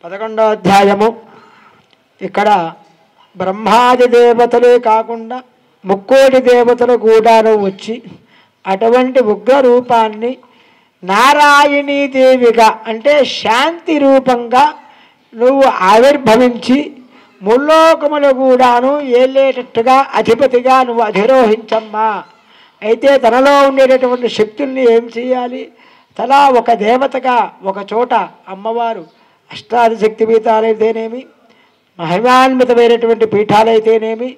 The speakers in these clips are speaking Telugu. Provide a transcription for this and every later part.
11వ అధ్యాయము. ఇక్కడ బ్రహ్మాది దేవతలే కాకుండా ముక్కోటి దేవతలు కూడాను వచ్చి అటువంటి ఉగ్ర రూపాన్ని నారాయణీదేవిగా అంటే శాంతి రూపంగా నువ్వు ఆవిర్భవించి ముల్లోకములు కూడాను ఏలేటట్టుగా అధిపతిగా నువ్వు అధిరోహించమ్మా. అయితే తనలో ఉండేటటువంటి శక్తుల్ని ఏం చేయాలి? తలా ఒక దేవతగా ఒక చోట అమ్మవారు అష్టాదశక్తి పీఠాలైతేనేమి, మహిమాన్వితమైనటువంటి పీఠాలైతేనేమి,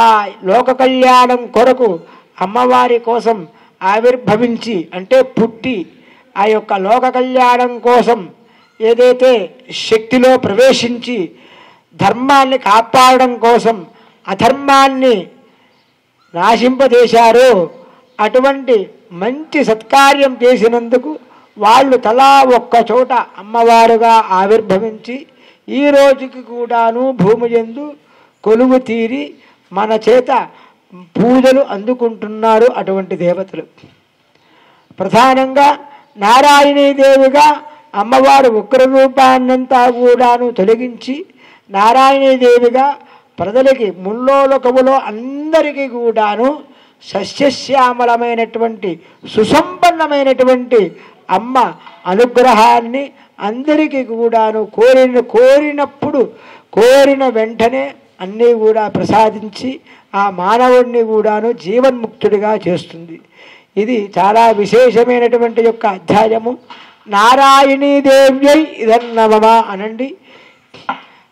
ఆ లోక కళ్యాణం కొరకు అమ్మవారి కోసం ఆవిర్భవించి అంటే పుట్టి ఆ యొక్క లోక కళ్యాణం కోసం ఏదైతే శక్తిలో ప్రవేశించి ధర్మాన్ని కాపాడడం కోసం అధర్మాన్ని నాశింపజేశారో అటువంటి మంచి సత్కార్యం చేసినందుకు వాళ్ళు తలా ఒక్క చోట అమ్మవారుగా ఆవిర్భవించి ఈ రోజుకి కూడాను భూమి యందు కొలువు తీరి మన చేత పూజలు అందుకుంటున్నారు అటువంటి దేవతలు. ప్రధానంగా నారాయణీదేవిగా అమ్మవారు ఉగ్రరూపాన్నంతా కూడాను తొలగించి నారాయణీదేవిగా ప్రజలకి ముల్లోకములో అందరికీ కూడాను సస్యశ్యామలమైనటువంటి సుసంపన్నమైనటువంటి అమ్మ అనుగ్రహాన్ని అందరికీ కూడాను కోరినప్పుడు కోరిన వెంటనే అన్నీ కూడా ప్రసాదించి ఆ మానవుడిని కూడాను జీవన్ముక్తుడిగా చేస్తుంది. ఇది చాలా విశేషమైనటువంటి యొక్క అధ్యాయము. నారాయణీదేవ్యై ఇదన్నమమ అనండి.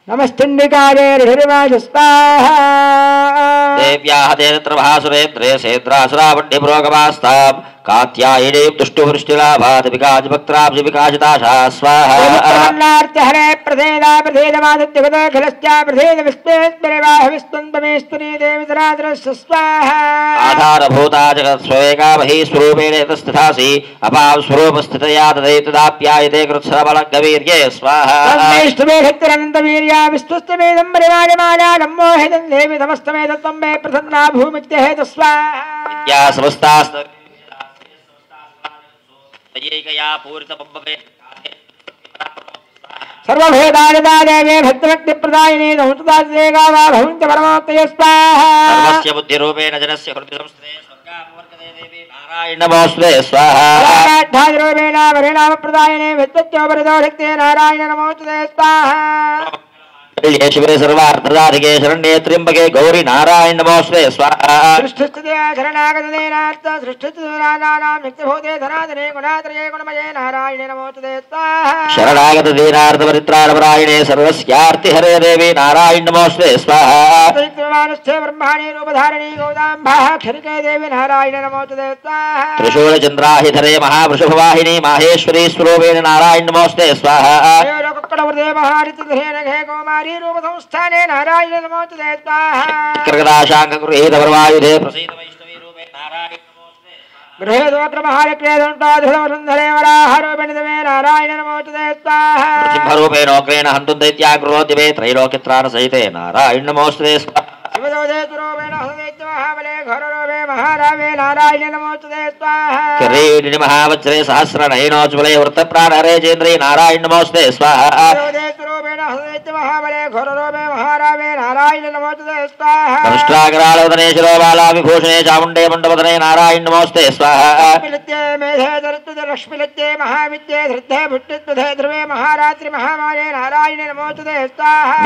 నమస్తండికారే దేవ్యాః దేవత్రభాసురేంద్రే సేద్రాసురావణ్యపురోగమాస్తాం కాత్యాయనీ తుష్టువృష్టిలాభాదివికాజిభక్త్రాబ్జివికాజితాశా స్వాహార్తహరే ప్రసేదా ప్రసేదమాదిత్యగతఖిలశ్చా ప్రసేద విశ్వేశ్వరేవాహ విస్తంతమేశ్వరీ దేవితరాద్రస్య స్వాహా ఆధారభూతా జగత్స్వవేగా బహిస్వరూపేణేతస్థితాసి అపాం స్వరూపస్థితయా తదైతదాప్యాయతే కృత్సరబలగవీర్యే స్వాహా తన్మేష్టమేఘత్తిరనంతవీర్యా విశ్వస్తమేదం పరివాజమాలా నమ్మోహితం దేవి సమస్తమేదత్వం మే ప్రసన్నా భూమిత్యహేత స్వాహా విద్యా సమస్తాస్త సర్వభేదానిదాదేవే భక్తిభక్తిప్రదాయినే నమృతదాదేగా వా భవంతి పరమాత్మయే స్వాహా సర్వస్య బుద్ధిరూపేణ జనస్య హృది సంస్థితే స్వర్గాపవర్గదే దేవి నారాయణ నమోస్తుతే స్వాహా పరాఠాదిరూపేణ పరిణామప్రదాయినే విద్వత్యోపరితో శక్తే నారాయణ నమోస్తుతే స్వాహా శివే సర్వార్థదాధికే శరణ్యే త్ర్యంబకే గౌరీ నారాయణ నమోస్తుతే స్వాహా సృష్టిస్థితే శరణాగతదేనార్థ సృష్టిస్థితిరాజానాం నిత్యభూతే ధనాధనే గుణాత్రయే గుణమయే నారాయణ నమోస్తుతే స్వాహా శరణాగత దీనార్థ పరిత్రాణపరాయణే సర్వస్యార్తి హరే దేవి నారాయణ నమోస్తుతే స్వాహా త్రివిమానస్థే బ్రహ్మాణి రూపధారిణీ గౌదాంబాః క్షరికే దేవి నారాయణ నమోస్తుతే స్వాహా త్రిశూల చంద్రాహిధరే మహావృషభవాహిని మాహేశ్వరీ స్వరూపేణ నారాయణ నమోస్తుతే స్వాహా కౌమారీ రూప సంస్థానే నారాయణ నమోస్తుతే స్వాహా కృతాశాంగృహీతపరమాయుధే ప్రసీద వైష్ణవీ రూపే నారాయణ నమోస్తుతే గృహేదోగ్రమహారక్లేదంటాధులవరుంధరే వరాహరూపిణితమే నారాయణ నమోస్తుతే స్వాహా సింహరూపేణోగ్రేణ హంతుం దైత్యాగ్రోద్యమే త్రైలోక్యత్రాణ సహితే నారాయణ నమోస్తుతే స్వాహా శివదోదేతురూపేణ హృదైత్య మహాబలే ఘోరరూపే మహారావే నారాయణ నమోస్తుతే స్వాహా కిరీటిని మహావజ్రే సహస్రనయనోజ్వలే వృత్తప్రాణహరే చేంద్రే నారాయణ నమోస్తుతే స్వాహా శివదోదేతురూపేణ హృదైత్య మహాబలే ఘోరరూపే మహారావే నారాయణ నమోస్తుతే స్వాహా ధనుష్ట్రాగ్రాళోదనే శిరోబాలా విభూషణే చాముండే మండపదనే నారాయణ నమోస్తుతే స్వాహా లక్ష్మిలత్యే మేధే ధరుత్తుదే లక్ష్మిలత్యే మహావిద్యే ధృద్ధే భుట్టిత్తుదే ధ్రువే మహారాత్రి మహామాయే నారాయణ నమోస్తుతే స్వాహా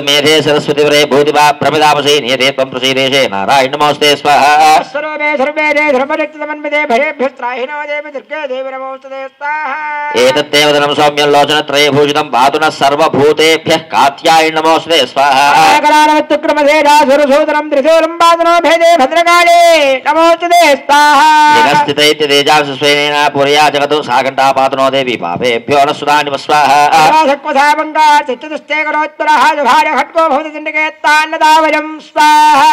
మేధే సరస్వతి వరే భూతిభా ప్రమిదాపసే నియతే త్వం ప్రసీదేశే నారాయణ నమోస్తుతే స్వాహా స్వరూపే ధర్మేదే ధర్మరక్తమన్వితే భయేభ్యస్త్రాహినో దేవి దుర్గే దేవి నమోస్తుతే స్వాహా ఏతత్తేవదనం సౌమ్యం లోచనత్రయే భూషితం పాతున సర్వభూతేభ్యః కాత్యాయన నమోస్తుతే స్వాహా ఆకరానవత్తుక్రమధేరాసురసోదరం త్రిశూలం పాదనో భేదే భద్రకాళే నమోస్తుతే స్వాహా జగస్థితైత్య తేజాంశ స్వేనేన పుర్యా జగతు సాగంటా పాతునో దేవి పాపేభ్యో న సుధాని స్వాహా సక్వధావంగా చతుస్తే కరోత్పరః జుభార్య ఖట్కో భవతి చిండకేత్తాన్నదావయం స్వాహా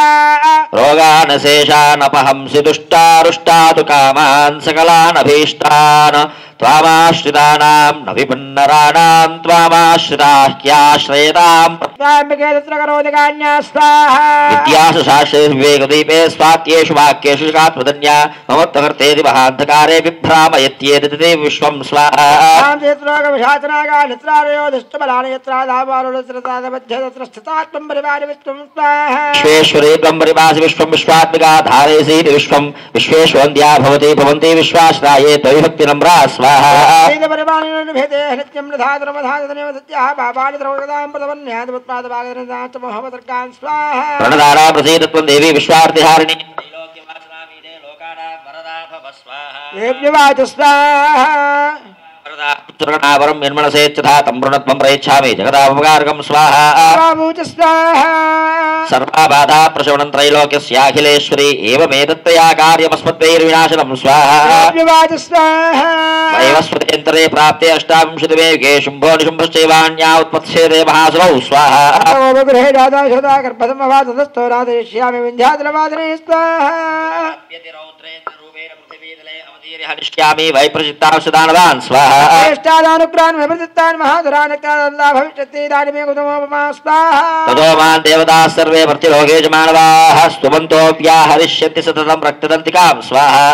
రోగానశేషానపహంసి దుష్టారుష్టాతు కామాన్ సకలానభీష్టాన్ త్వామాశ్రితానాం న విపన్నరాణాం త్వామా మమాశ్రితాహ్యాశ్రయతాం ప్రాంబికే తత్ర కరోతి కాన్యా స్వాహా విద్యాసు శాస్త్రేషు వివేకదీపే స్వాక్యేషు వాక్యేషు కాత్మధన్యా మమోత్తకర్తేతి మహాంధకారే విభ్రామయత్యేతి విశ్వం స్వాహా తాం చేత్రోగ విషాచనాగా నిత్రారయో దుష్టబలాని యత్రాదావారులత్రతాదమధ్య తత్ర స్థితాత్మం పరివారి విశ్వం స్వాహా విశ్వేశ్వరీ బ్రహ్మరివాసి విశ్వం విశ్వాత్మికా ధారయసీతి విశ్వం విశ్వేశ్వంద్యా భవతి భవంతి విశ్వాశ్రాయే త్వవిభక్తి నమ్రా స్వాహా వేద పరివాణి భేదే నిత్యం నిధాతురమధాతునేవ సత్యః పాపాని ద్రవగదాం ప్రతవన్యాదముత్పాదభాగదనదాచ మోహవతర్గాన్ స్వాహా ప్రణదారా ప్రసీదత్వం దేవి విశ్వార్తిహారిణి దేవ్యవాచ స్వాహా పుత్రగణావరం నిర్మణసేచ్చథా తం వృణత్వం ప్రయచ్ఛామి జగదాపకారకం స్వాహా రామూచ స్వాహా సర్వాబాధా ప్రశమనం త్రైలోక్యస్యాఖిలేశ్వరి ఏవమేతత్తయా కార్యమస్మద్వైర్వినాశనం స్వాహా దేవ్యవాచ స్వాహా వైవస్వతంతరే ప్రాప్తే అష్టావింశతిమే యుగే శుంభో నిశుంభశ్చైవాన్యా ఉత్పత్స్యేదే మహాసురౌ స్వాహా గృహే దాదా గర్భసమవాదస్తో రాధయిష్యామి వింధ్యాచలవాదనే స్వాహా హరిష్యామి వైప్రచిత్తాంశదానవాన్ స్వాహా జ్యేష్ఠాదానుగ్రహాన్ విభజిత్తాన్ మహాధురానకాదందా భవిష్యత్తి దాని మే కుటుంబమా స్వాహా తదో మాన్ దేవతాः సర్వే ప్రతిలోకే చ మానవాः స్తువంతోऽప్యాహరిష్యంతి సతతం రక్తదంతికాం స్వాహా